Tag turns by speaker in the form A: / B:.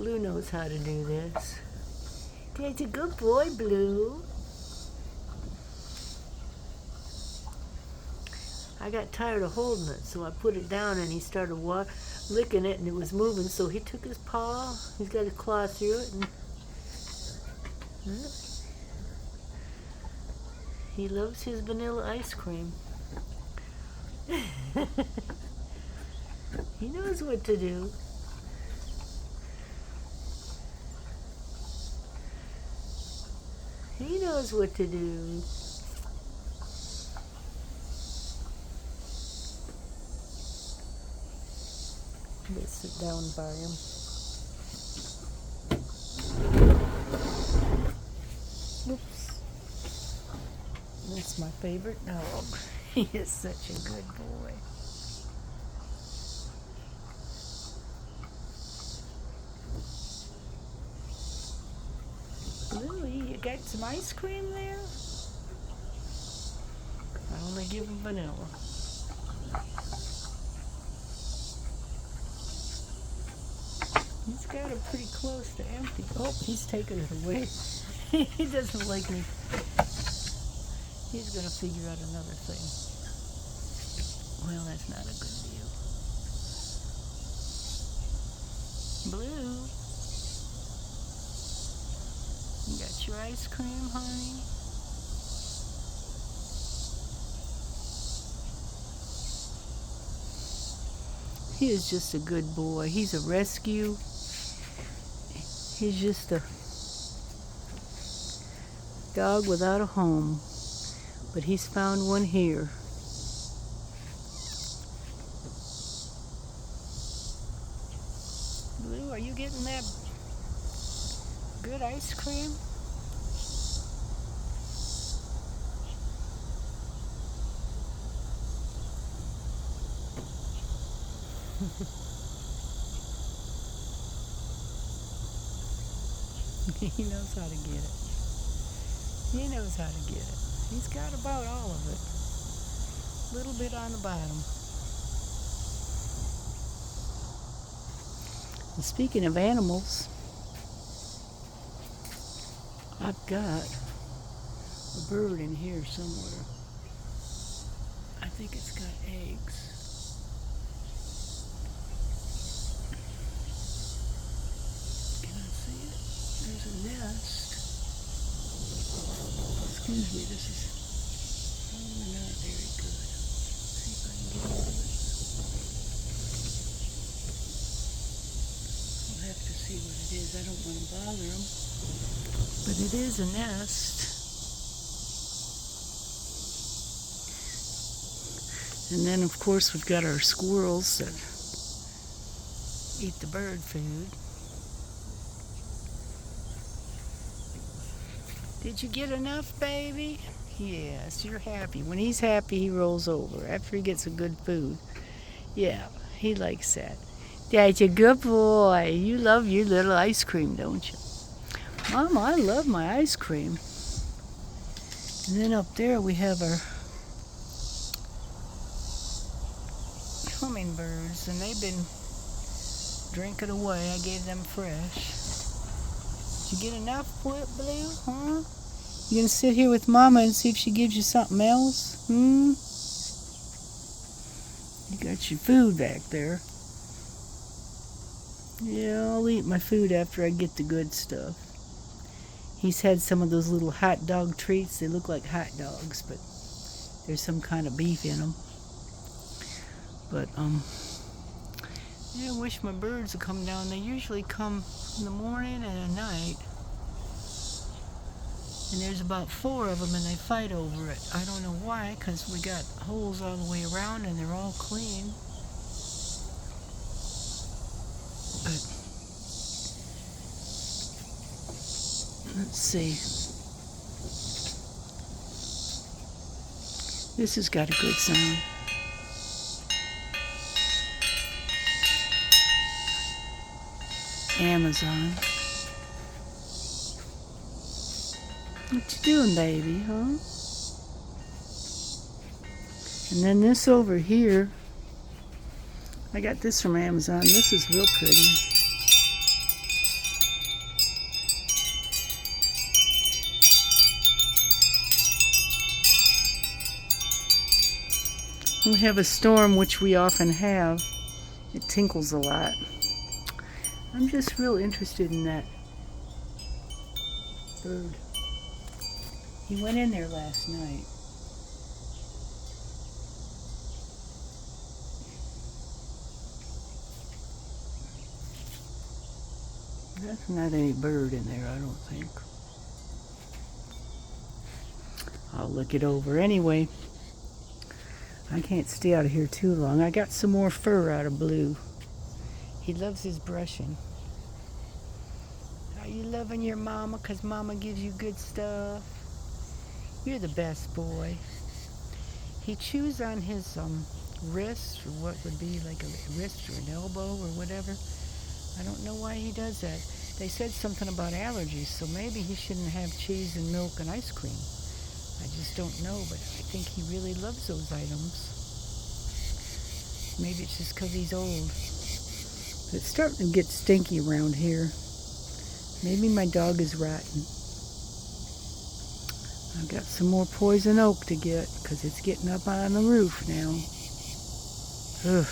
A: Blue knows how to do this. That's a good boy, Blue. I got tired of holding it, so I put it down and he started licking it and it was moving, so he took his paw, he's got his claw through it, and he loves his vanilla ice cream. He knows what to do. He knows what to do. Let's sit down by him. Oops. That's my favorite dog. He is such a good boy. Bluey, you got some ice cream there? I only give him vanilla. He's got it pretty close to empty. Oh, he's taking it away. He doesn't like me. He's going to figure out another thing. Well, that's not a good deal. Blue, you got your ice cream, honey? He is just a good boy. He's a rescue. He's just a dog without a home, but he's found one here. Blue, are you getting that good ice cream? He knows how to get it. He knows how to get it. He's got about all of it. A little bit on the bottom. And speaking of animals, I've got a bird in here somewhere. I think it's got eggs. There's a nest. Excuse me, this is probably not very good. See if I can get into it. I'll have to see what it is. I don't want to bother them. But it is a nest. And then, of course, we've got our squirrels that eat the bird food. Did you get enough, baby? Yes, you're happy. When he's happy, he rolls over after he gets a good food. Yeah, he likes that. That's a good boy. You love your little ice cream, don't you? Mama, I love my ice cream. And then up there we have our hummingbirds, and they've been drinking away. I gave them fresh. Did you get enough, Blue? Huh? You gonna sit here with Mama and see if she gives you something else? You got your food back there. Yeah, I'll eat my food after I get the good stuff. He's had some of those little hot dog treats. They look like hot dogs, but there's some kind of beef in them. But, yeah, I wish my birds would come down. They usually come in the morning and at night. And there's about 4 of them and they fight over it. I don't know why, because we got holes all the way around and they're all clean. But, let's see. This has got a good sound. Amazon. What you doing, baby, huh? And then this over here, I got this from Amazon. This is real pretty. When we have a storm, which we often have, it tinkles a lot. I'm just real interested in that bird. He went in there last night. That's not any bird in there, I don't think. I'll look it over anyway. I can't stay out of here too long. I got some more fur out of Blue. He loves his brushing. Are you loving your mama 'cause mama gives you good stuff? You're the best boy. He chews on his wrist, or what would be like a wrist or an elbow or whatever. I don't know why he does that. They said something about allergies, so maybe he shouldn't have cheese and milk and ice cream. I just don't know, but I think he really loves those items. Maybe it's just 'cause he's old. But it's starting to get stinky around here. Maybe my dog is rotten. I've got some more poison oak to get, 'cause it's getting up on the roof now. Ugh.